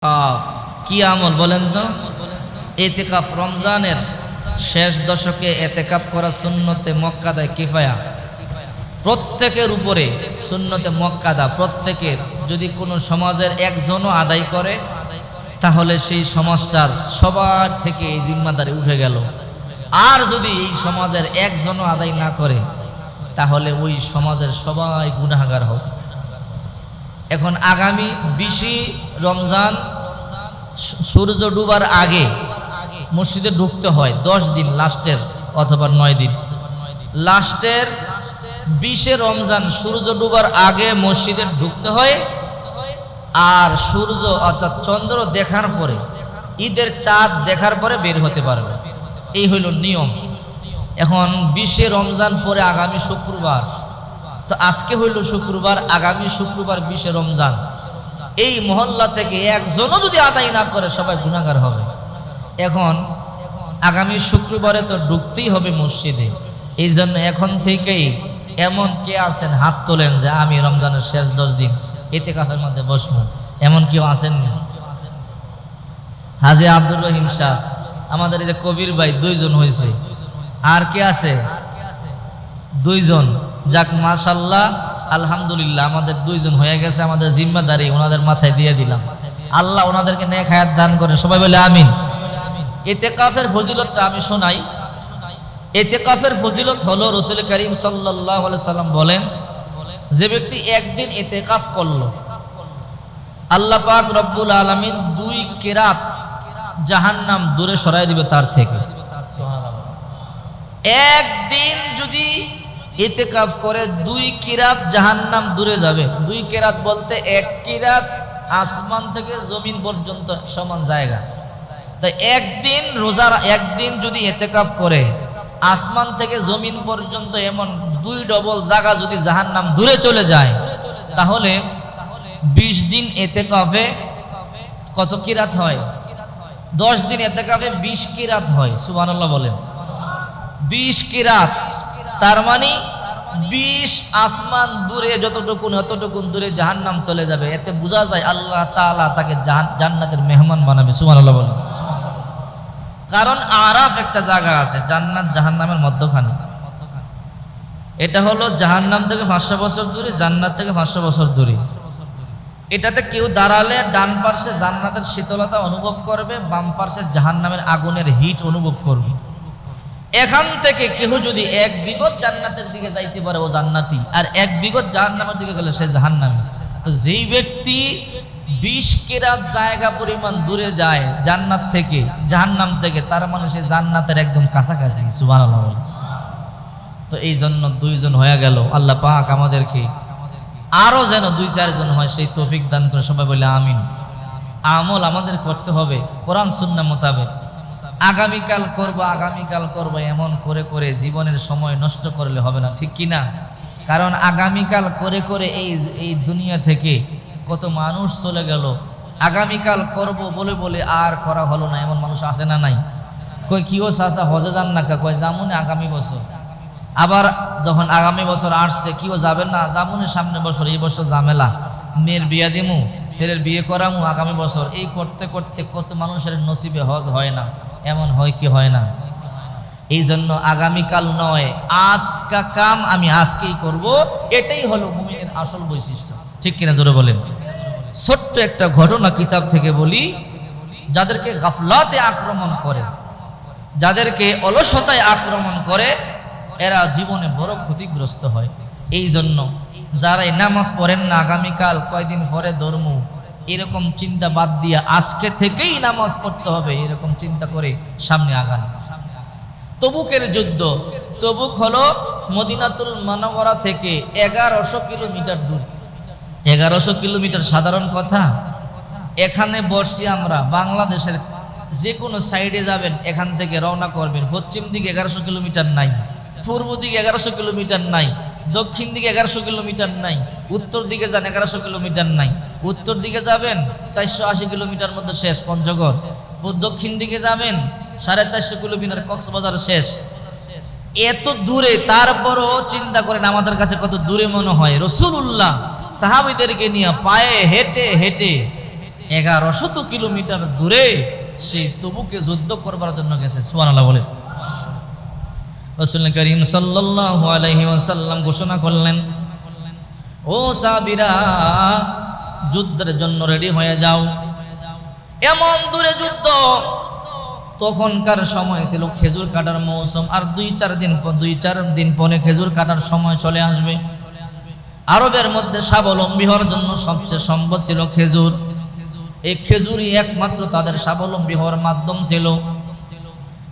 কি আমল বলেন তো? ইতিকাফ রমজানের শেষ দশকে ইতিকাফ করা সুন্নতে মুআক্কাদা কিফায়া, প্রত্যেকের উপরে সুন্নতে মুআক্কাদা। প্রত্যেকের যদি কোনো সমাজের একজনও আদায় করে তাহলে সেই সমাজটার সবার থেকে এই জিম্মাদারি উঠে গেল। আর যদি এই সমাজের একজনও আদায় না করে তাহলে ওই সমাজের সবাই গুনাহগার হবে। এখন আগামী 20 রমজান সূর্য ডুবার আগে মসজিদে ঢুকতে হয় 10 দিন, লাস্টের অথবা 9 দিন। লাস্টের 20 রমজান সূর্য ডুবার আগে মসজিদে ঢুকতে হয়, আর সূর্য অর্থাৎ চন্দ্র দেখার পরে, ঈদের চাঁদ দেখার পরে বের হতে পারবে। এই হইল নিয়ম। এখন 20 রমজান পরে আগামী শুক্রবার, তো আজকে হইল শুক্রবার, আগামী শুক্রবার 20 রমজান। এই মহল্লা থেকে একজনও যদি আদায় না করে সবাই গুনাহগার হবে। এখন আগামী শুক্রবারে তো ঢুকতেই হবে মসজিদে। এই জন্য এখন থেকেই এমন কে আছেন হাত তোলেন যে আমি রমজানের শেষ 10 দিন ইতিকাফের মধ্যে বসবো, এমন কেউ আছেন না? হাজী আব্দুর রহিম শাহ, আমাদের এই যে কবির ভাই 2 জন হয়েছে, আর কে আছে? 2 জন। যাক মাশাআল্লাহ, আলহামদুলিল্লাহ, আমাদের 2 জন হয়ে গেছে। আমাদের জিম্মাদারি ওনাদের মাথায় দিয়ে দিলাম। আল্লাহ ওনাদেরকে নেক হায়াত দান করেন, সবাই বলে আমিন। ইতিকাফের ফজিলতটা আমি শোনাই। ইতিকাফের ফজিলত হলো, রাসূল করিম সাল্লাল্লাহু আলাইহি সাল্লাম বলেন, যে ব্যক্তি একদিন ইতিকাফ করলো, আল্লাহ পাক রব্বুল আলামিন 2 কিরাত জাহান্নাম দূরে সরাই দিবে তার থেকে। সুবহানাল্লাহ। একদিন যদি ইতিকাফ করে 2 কিরাত জাহান্নাম দূরে যাবে। 2 কিরাত বলতে 1 কিরাত আসমান থেকে জমিন পর্যন্ত সমান জায়গা। তাই একদিন রোজার একদিন যদি ইতিকাফ করে আসমান থেকে জমিন পর্যন্ত এমন 2 ডবল জায়গা যদি জাহান্নাম দূরে চলে যায়, তাহলে 20 দিন ইতিকাফে কত কিরাত হয়? 10 দিন ইতিকাফে 20 কিরাত হয়। সুবহানাল্লাহ বলেন। 20 কিরাত, তার মানে 20 আসমান দূরে যতটুকুন দূরে জাহান্নাম চলে যাবে। এতে বোঝা যায় আল্লাহ তাআলা তাকে জান্নাতের মেহমান বানাবে। সুবহানাল্লাহ বলেন। কারণ আরাফ একটা জায়গা আছে জান্নাত জাহান্নামের মধ্যখানে। এটা হলো জাহান্নাম থেকে 500 বছর দূরে, জান্নাত থেকে 500 বছর দূরে। এটাতে কেউ দাঁড়ালে ডান পার্শ্বে জান্নাতের শীতলতা অনুভব করবে, বাম পার্শ্বে জাহান্নামের আগুনের হিট অনুভব করবে। এখান থেকে কেউ যদি 1 বিগত জান্নাতের দিকে যাইতে পারে ও জান্নাতি, আর 1 বিগত জাহান্নামের দিকে গেলে সে জাহান্নামী। তো যেই ব্যক্তি 20 কিরাত জায়গা পরিমাণ দূরে যায় জান্নাত থেকে, জাহান্নাম থেকে, তার মানে সে জান্নাতের একদম কাছাকাছি। সুবহানাল্লাহ। তো এই জন্য 2 জন হয়ে গেল। আল্লাহ পাক আমাদেরকে আরো যেন 2-4 জন হয় সেই তৌফিক দান করে, সবাই বলে আমিন। আমল আমাদের করতে হবে কোরআন সুন্নাহ মোতাবেক। আগামীকাল করব এমন করে করে জীবনের সময় নষ্ট করলে হবে না, ঠিক কি না? কারণ আগামীকাল করে করে এই দুনিয়া থেকে কত মানুষ চলে গেল। আগামীকাল করব বলে বলে আর করা হলো না, এমন মানুষ আছে না নাই? কই কিও চাচা হজে যান না, কয় যামুনে আগামী বছর। আবার যখন আগামী বছর আসছে, কিও যাবেন না, যামুনে সামনে বছর, এই বছর ঝামেলা, মেয়ের বিয়া দিমু, ছেলের বিয়ে করামু আগামী বছর। এই করতে করতে কত মানুষের নসিবে হজ হয় না। এমন হয় কি হয় না? এই জন্য আগামীকাল নয়, আজকা কাম আমি আজকেই করব, এটাই হলো মুমিনের আসল বৈশিষ্ট্য, ঠিক কিনা জোরে বলেন। ছোট্ট একটা ঘটনা কিতাব থেকে বলি। যাদেরকে গাফলাতে আক্রমণ করে, যাদেরকে অলসতায় আক্রমণ করে, এরা জীবনে বড় ক্ষতিগ্রস্ত হয়। এই জন্য যারা এই নামাজ পড়েন না, আগামীকাল কয়দিন পরে ধর্মু, এরকম চিন্তা বাদ দিয়ে আজকে থেকেই নামাজ পড়তে হবে, এরকম চিন্তা করে সামনে আগান। তবুকের যুদ্ধ। তবুক হলো মদিনাতুল মুনাওয়ারা থেকে 1100 কিলোমিটার দূর। 1100 কিলোমিটার সাধারণ কথা? এখানে বসছি আমরা, বাংলাদেশের যে কোনো সাইডে যাবেন, এখান থেকে রওনা করবেন, পশ্চিম দিকে 1100 কিলোমিটার নাই, পূর্ব দিকে 1100 কিলোমিটার নাই, দক্ষিণ দিকে 1100 কিলোমিটার নাই, উত্তর দিকে যান 1100 কিলোমিটার নাই। উত্তর দিকে যাবেন 480 কিলোমিটার মধ্যে শেষ পঞ্চগড়। দক্ষিণ দিকে যাবেন 450 কিলোমিটার, কক্সবাজার শেষ। এত দূরে, তারপরও চিন্তা করেন আমাদের কাছে কত দূরে মনে হয়। রাসূলুল্লাহ সাহাবীদেরকে নিয়ে পায়ে হেঁটে হেঁটে 1100 কিলোমিটার দূরে সেই তবুকে যুদ্ধ করবার জন্য গেছে। সুবহানাল্লাহ বলেন। রাসূল করিম সাল্লাল্লাহু আলাইহি ওয়াসাল্লাম ঘোষণা করলেন, ও সাহাবীরা যুদ্ধের জন্য রেডি হয়ে যাও। এমন দূরে যুদ্ধ, তখনকার সময় ছিল খেজুর কাটার মৌসুম, আর 2-4 দিন পরে খেজুর কাটার সময় চলে আসবে। আরবের মধ্যে স্বাবলম্বী হওয়ার জন্য সবচেয়ে সম্পদ ছিল খেজুর। এই খেজুরই একমাত্র তাদের স্বাবলম্বী হওয়ার মাধ্যম ছিল।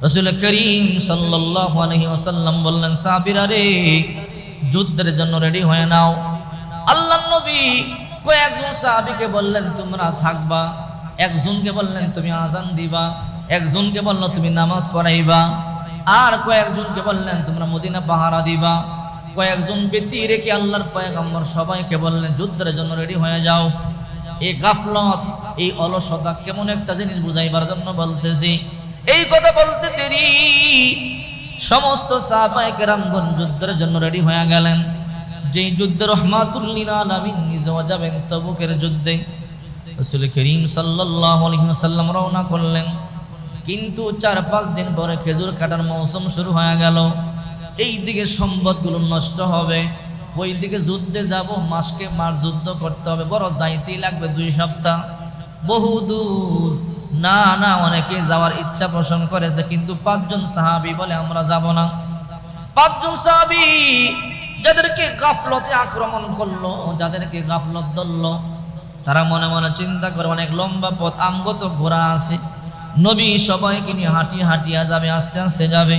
রাসূল করিম সাল্লাল্লাহু আলাইহি ওয়াসাল্লাম বললেন, সাহাবীরা রে, যুদ্ধের জন্য রেডি হয়ে নাও। আল্লাহর নবী কয়েকজন সাহাবীকে বললেন তোমরা থাকবা, একজনকে বললেন তুমি আজান দিবা, একজনকে বলল তুমি নামাজ পড়াইবা, আর কয়েকজনকে বললেন তোমরা মদিনা পাহারা দিবা। কয়েকজন ব্যক্তি রেখে আল্লাহর পয়গম্বর সবাইকে বললেন যুদ্ধের জন্য রেডি হয়ে যাও। এই গাফলত, এই অলসতা কেমন একটা জিনিস বুঝাইবার জন্য বলতেছি। এই কথা বলতে দেরি সমস্ত সাহাবায়ে কেরামগণ যুদ্ধের জন্য রেডি হয়ে গেলেন। যেই যুদ্ধে রাহমাতুল লিল আলামিন নিজেও যাবেন, তাবুকের যুদ্ধে। রাসূল করিম সাল্লাল্লাহু আলাইহি ওয়াসাল্লাম রওনা করলেন, কিন্তু 4-5 দিন পরে খেজুর কাটার মৌসুম শুরু হয়ে গেল। এই দিকে সম্পদগুলো নষ্ট হবে, ওই দিকে যুদ্ধে যাব, মাসকে মাস যুদ্ধ করতে হবে, বড় যাইতেই লাগবে 2 সপ্তাহ, বহু দূর। না না, অনেকে যাওয়ার ইচ্ছা পোষণ করেছে, কিন্তু 5 জন সাহাবী বলে আমরা যাব না। 5 জন সাহাবী যাদেরকে গাফলতে আক্রমণ করলো, যাদেরকে গাফলত ধরলো, তারা মনে মনে চিন্তা করে অনেক লম্বা পথ, আমগো তো ঘোড়া আছে, নবী সবাইকে নিয়ে হাঁটিয়া যাবে, আস্তে আস্তে যাবে।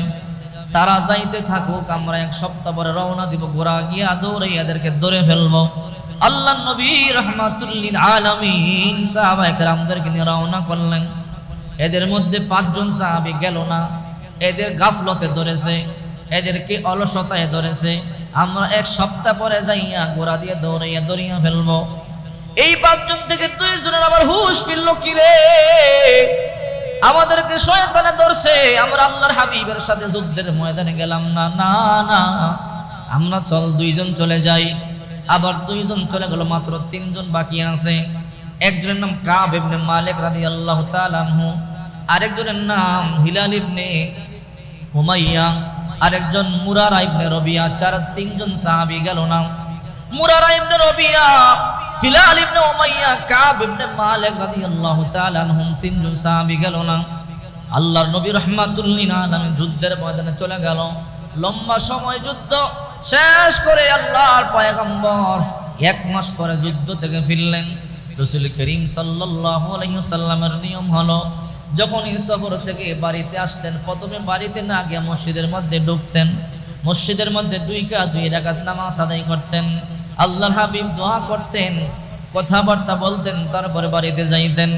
তারা যাইতে থাকুক, আমরা 1 সপ্তাহ পরে রওনা দিব, ঘোড়া গিয়া দৌড়ে এদেরকে ধরে ফেলবো। আল্লাহর নবী রাহমাতুল লিল আলামিন সাহাবায়ে কেরামদেরকে নিয়ে রওনা করলেন। এদের মধ্যে 5 জন সাহাবী গেল না, এদের গাফলতে ধরেছে, এদেরকে অলসতায় ধরেছে। আমরা 1 সপ্তাহ পরে যাইয়া ঘোড়া দিয়ে দৌড়িয়া ফেলবো। এই 5 জন থেকে 2 জনের আবার হুঁশ ফিরল, কি রে আমাদেরকে শয়তানে ধরছে, আমরা আল্লাহর হাবিবের সাথে যুদ্ধের ময়দানে গেলাম না। না না, আমরা চল 2 জন চলে যাই। আবার 2 জন চলে গেল, মাত্র 3 জন বাকি আছে। একজনের নাম কাব ইবনে মালিক রাদিয়াল্লাহু তাআলা আনহু, আরেকজনের নাম হিলাল ইবনে উমাইয়া, আরেকজন মুরারা ইবনে রবিয়া। 3 জন সাহাবী গেল না। মুরারা ইবনে রবিয়া, হিলাল ইবনে উমাইয়া, কাব ইবনে মালিক রাদিয়াল্লাহু তাআলা আনহুম 3 জন সাহাবী গেল না। আল্লাহর নবী রাহমাতুল লিল আলামিন যুদ্ধের ময়দানে চলে গেল। লম্বা সময় যুদ্ধ শেষ করে আল্লাহর পয়গম্বর 1 মাস পরে যুদ্ধ থেকে ফিরলেন। রাসূল করিম সাল্লাল্লাহু আলাইহি ওয়াসাল্লামের নিয়ম হলো, যখন সফর থেকে বাড়িতে আসতেন, প্রথমে বাড়িতে না গিয়ে মসজিদের মধ্যে ঢুকতেন। মসজিদের মধ্যে 2 রাকাত নামাজ আদায় করতেন। আল্লাহর হাবিব দোয়া করতেন, কথাবার্তা বলতেন, তারপরে বাড়িতে যাইতেন।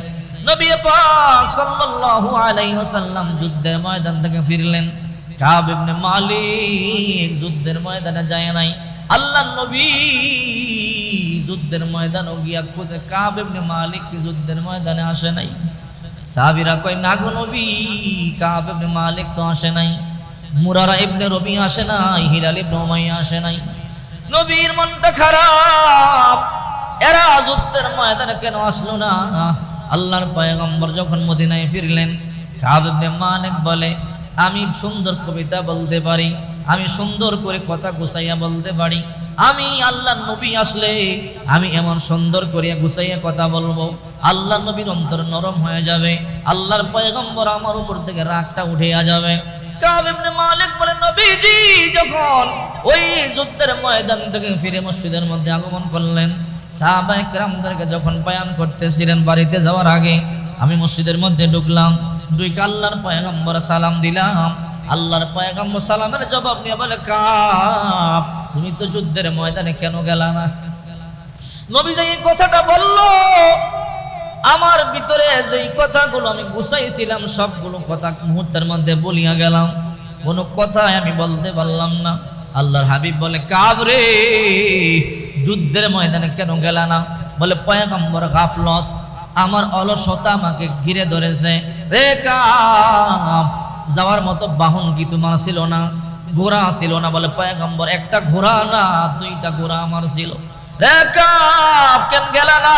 নবী পাক সাল্লাল্লাহু আলাইহি ওয়াসাল্লাম যুদ্ধের ময়দান থেকে ফিরলেন। কাব ইবনে মালিক যুদ্ধের ময়দানে যায় নাই। আল্লাহর নবী যুদ্ধের ময়দানে গিয়া খুঁজে, কাব ইবনে মালিক কি যুদ্ধের ময়দানে আসে নাই? সাহাবীরা কয়, না গো নবী, কাব ইবনে মালিক তো আসে নাই, মুরারা ইবনে রবি আসে নাই, হিলাল ইবনে উমাইয়া আসে নাই। নবীর মনটা খারাপ, এরা যুদ্ধের ময়দানে কেন আসলো না? আল্লাহর পয়গম্বর যখন মদিনায় ফিরলেন, কাব ইবনে মালিক বলে, আমি সুন্দর কবিতা বলতে পারি, আমি সুন্দর করে কথা গুছাইয়া বলতে পারি, আমি আল্লাহর নবী আসলে আমি এমন সুন্দর করে গুছাইয়া কথা বলবো, আল্লাহর নবীর অন্তর নরম হয়ে যাবে, আল্লাহর পয়গম্বর আমার উপর থেকে রাগটা উঠিয়া যাবে। কাব ইবনে মালিক বলেন, নবীজি যখন ওই যুদ্ধের ময়দান থেকে ফিরে মসজিদের মধ্যে আগমন করলেন, সাহাবায়ে কেরামদেরকে যখন বয়ান করতেছিলেন, বাড়িতে যাওয়ার আগে আমি মসজিদের মধ্যে ঢুকলাম, 2 আল্লাহর পয়গম্বর সালাম দিলাম। আল্লাহর পয়গম্বর সালামের জবাব নিয়ে বলে, কাব তুমি তো যুদ্ধের ময়দানে কেন গেলা না? নবী যে এই কথাটা বললো, আমার ভিতরে যেই কথাগুলো আমি গুছাইছিলাম সবগুলো কথা মুহূর্তের মধ্যে বলিয়া গেলাম, কোনো কথাই আমি বলতে পারলাম না। আল্লাহর হাবিব বলে, কাব রে যুদ্ধের ময়দানে কেন গেলা না? বলে, পয়গম্বর গাফলত, আমার অলসতা আমাকে ঘিরে ধরেছে। রে কাব, যাওয়ার মতো বাহন কি তোমার ছিল না? ঘোড়া ছিল না? বলে, পয়গম্বর একটা ঘোড়া না 2টা ঘোড়া আমার ছিল। রে কাব কেন গেলা না?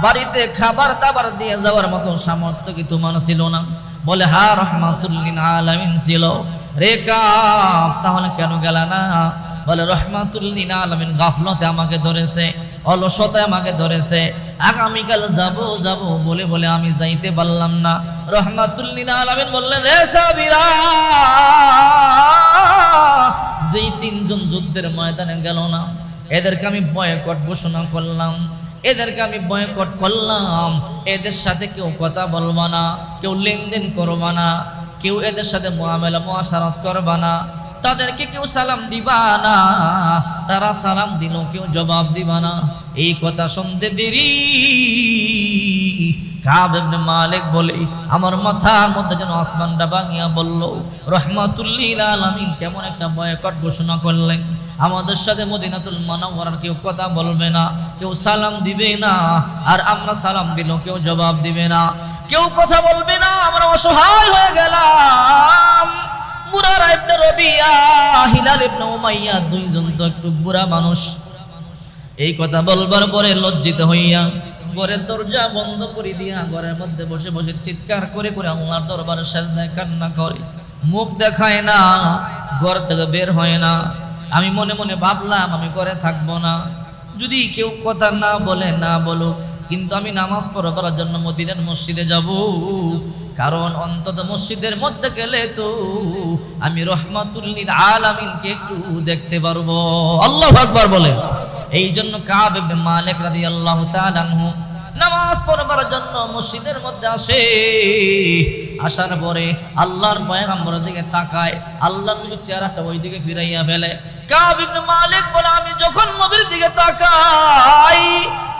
বাড়িতে খাবার দাবার দিয়ে যাওয়ার মতো সামর্থ্য কি তোমার ছিল না? বলে হ্যাঁ রহমাতুল লিল আলামিন ছিল। রে কাব তাহলে কেন গেল না? বলে রহমাতুল লিল আলামিন গাফলতে আমাকে ধরেছে, অলসতায় আমাকে ধরেছে, আগামীকাল যাব যাব বলে বলে আমি যাইতে পারলাম না। রহমাতুল লিল আলামিন বললেন রে সাহাবীরা, যেই তিনজন যুদ্ধের ময়দানে গেল না এদেরকে আমি বয়কট ঘোষণা করলাম, এদেরকে আমি বয়কট করলাম। এদের সাথে কেউ কথা বলবা না, কেউ লেনদেন করবা না, কেউ এদের সাথে মুআমালা মুআশারাত করবা না, তাদেরকে কেউ সালাম দিবা না, তারা সালাম দিল কেউ জবাব দিবা না। এই কথা শুনতে দেরি কাব ইবনে মালিক বলে আমার মাথার মধ্যে যেন আসমানটা ভাঙিয়া বলল, রহমাতুল লিল আলামিন কেমন একটা বয়কট ঘোষণা করলেন। আমাদের সাথে মদিনাতুল মুনাওয়ারার কেউ কথা বলবে না, কেউ সালাম দিবে না, আর আমরা সালাম দিল কেউ জবাব দিবে না, কেউ কথা বলবে না। আমরা অসহায় হয়ে গেলাম। মুরারা ইবনে রবিয়া, হিলাল ইবনে উমাইয়া দুইজন তো একটু বুড়া মানুষ। এই কথা বলবার পরে লজ্জিত হইয়া ঘরের দরজা বন্ধ করে দিয়া ঘরের মধ্যে বসে বসে চিৎকার করে করে আল্লাহর দরবারে সিজদায় কান্না করে, মুখ দেখায় না, ঘর থেকে বের হয় না। আমি মনে মনে ভাবলাম আমি ঘরে থাকবো না, যদি কেউ কথা না বলে না বলুক, কিন্তু আমি নামাজ পড়বার জন্য মদিনার মসজিদে যাব, কারণ অন্তত মসজিদের মধ্যে গেলে তো আমি রহমাতুল লিল আলামিনকে একটু দেখতে পারবো। আল্লাহু আকবার বলে। এই জন্য কাব ইবনে মালিক রাদিয়াল্লাহু তাআলা আনহু নামাজ পড়বার জন্য মসজিদের মধ্যে আসে। আসার পরে আল্লাহর পয়গম্বরের দিকে তাকায়, আল্লাহর নবীর চেহারাটা ওই দিকে ফিরাইয়া ফেলে। কাব ইবনে মালিক বলে আমি যখন নবীর দিকে তাকাই,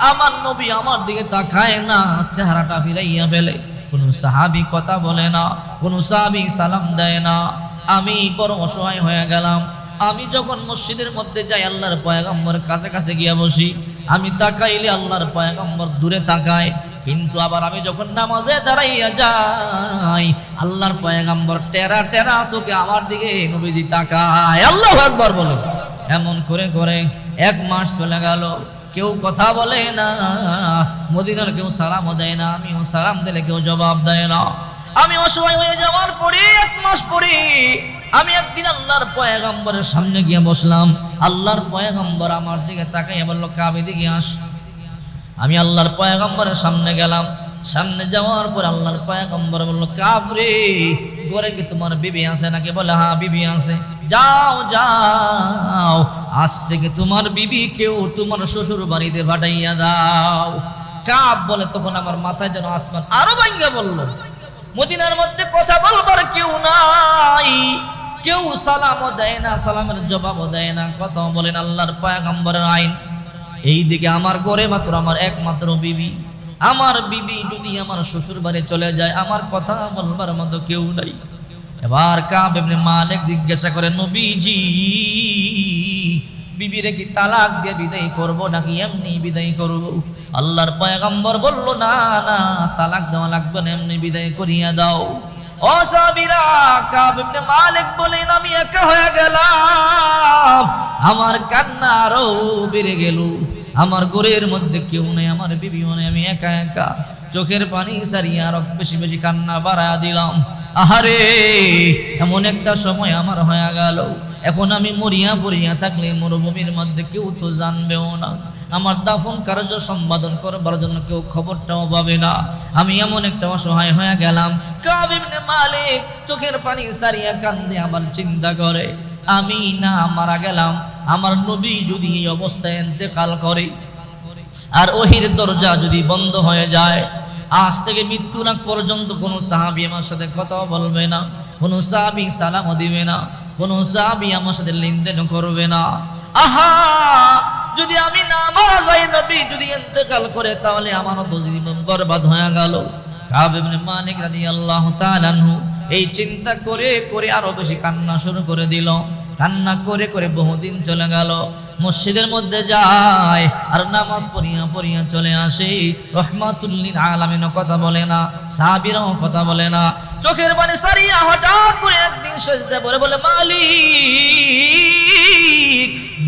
আমার নবী আমার দিকে তাকায় না, চেহারাটা ফিরাইয়া ফেলে। কোন সাহাবী কথা বলে না, কোন সাহাবী সালাম দেয় না। আমি বড় অসহায় হয়ে গেলাম। আমি যখন মসজিদের মধ্যে যাই আল্লাহর পয়গম্বরের কাছে কাছে গিয়া বসি, আমি তাকাইলে আল্লাহর পয়গম্বর দূরে তাকায়, কিন্তু আবার আমি যখন নামাজে দাঁড়াইয়া যাই আল্লাহর পয়গম্বর টেরা টেরা চোখে আমার দিকে নবীজি তাকায়। আল্লাহু আকবার বলে। এমন করে করে 1 মাস চলে গেল, কেউ কথা বলে না, মদিনার কেউ সালামও দেয় না, আমিও সালাম দিলে কেউ জবাব দেয় না। আমি অসহায় হয়ে যাওয়ার পরে 1 মাস পরে আমি একদিন আল্লাহর পয়গম্বরের সামনে গিয়ে বসলাম। আল্লাহর পয়গম্বর আমার দিকে তাকাইয়া বলল, কাব এদিকে আস। আমি আল্লাহর পয়গম্বরের সামনে গেলাম। সামনে যাওয়ার পর আল্লাহর পয়গম্বর বলল, কাব রে, ঘরে কি তোমার বিবি আছে নাকি? বলে হ্যাঁ বিবি আছে। যাও যাও, আজ থেকে তোমার বিবি কেউ তোমার শ্বশুর বাড়িতে পাঠাইয়া দাও। কাব বলে তখন আমার মাথায় যেন আসমান আরো ভাঙ্গা বলল, মদিনার মধ্যে কথা বলবার কেউ নাই, কেউ সালামও দেয় না, সালামের জবাবও দেয় না, কথা বলেন আল্লাহর পয়গম্বরের আইন। এইদিকে আমার ঘরে মাত্র আমার একমাত্র বিবি, আমার বিবি যদি আমার শ্বশুর বাড়ি চলে যায় আমার কথা বলবার মতো কেউ নাই। এবার কাব ইবনে মালিক জিজ্ঞাসা করে, নবীজি বিবিরে কি তালাক দিয়ে বিদায় করব নাকি এমনি বিদায় করব? আল্লাহর পয়গম্বর বলল, না না, তালাক দেওয়া লাগবে না, এমনি বিদায় করিয়া দাও। ও সাহাবীরা, কাব ইবনে মালিক বলেন আমি একা হয়ে গেলাম। আমার কান্না আরো বেড়ে গেল। আমার ঘরের মধ্যে কেউ নেই, আমার বিবিও নেই, আমি একা একা। চোখের পানি সারিয়া আরো বেশি বেশি কান্না বাড়ায়া দিলাম। আহারে, এমন একটা সময় আমার হয়ে গেল, এখন আমি মরিয়া পড়িয়া থাকলে মরুভূমির মধ্যে কেউ তো জানবেও না, আমার দাফন কার্য সম্পাদন করবার জন্য কেউ খবরটাও পাবে না। আমি এমন একটা অসহায় হয়ে গেলাম। কাব ইবনে মালিক চোখের পানি সারিয়া কান্দে, আবার চিন্তা করে, আমি না মারা গেলাম, আমার নবী যদি এই অবস্থায় ইন্তেকাল করে আর ওহির দরজা যদি বন্ধ হয়ে যায়, আজ থেকে মৃত্যুর আগ পর্যন্ত কোনো সাহাবী আমার সাথে কথা বলবে না, কোনো সাহাবী সালামও দিবে না, কোনো সাহাবী আমার সাথে লেনদেন করবে না। আহা, যদি আমি না মারা যাই, নবী যদি ইন্তেকাল করে, তাহলে আমারও তো জীবন বরবাদ হয়ে গেল। কাব ইবনে মালিক রাদিয়াল্লাহু তাআলা আনহু এই চিন্তা করে করে আরো বেশি কান্না শুরু করে দিল। কান্না করে করে বহুদিন চলে গেল। মসজিদের মধ্যে যায় আর নামাজ পড়িয়া পড়িয়া চলে আসে। রহমাতুল লিল আলামিনও কথা বলে না, সাহাবীরাও কথা বলে না। চোখের পানি সারিয়া হঠাৎ করে একদিন সিজদা পড়ে বলে, মালিক,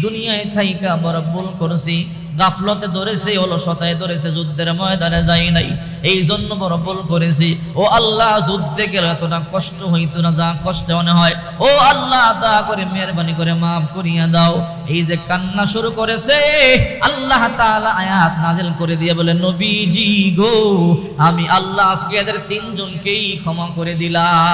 দুনিয়ায় থাইকা বড় ভুল করছি, গাফলতে ধরেছে, অলসতায় ধরেছে, যুদ্ধের ময়দানে যাই নাই, এই জন্য বড় ভুল করেছি। ও আল্লাহ, যুদ্ধে গেলে এতটা কষ্ট হইতো না যা কষ্ট মনে হয়। ও আল্লাহ, দয়া করে মেহেরবানি করে মাফ করিয়া দাও। এই যে কান্না শুরু করেছে, আল্লাহ তাআলা আয়াত নাজিল করে দিয়ে বলে, নবীজি গো, আমি আল্লাহ আজকে এদের তিনজনকেই ক্ষমা করে দিলাম।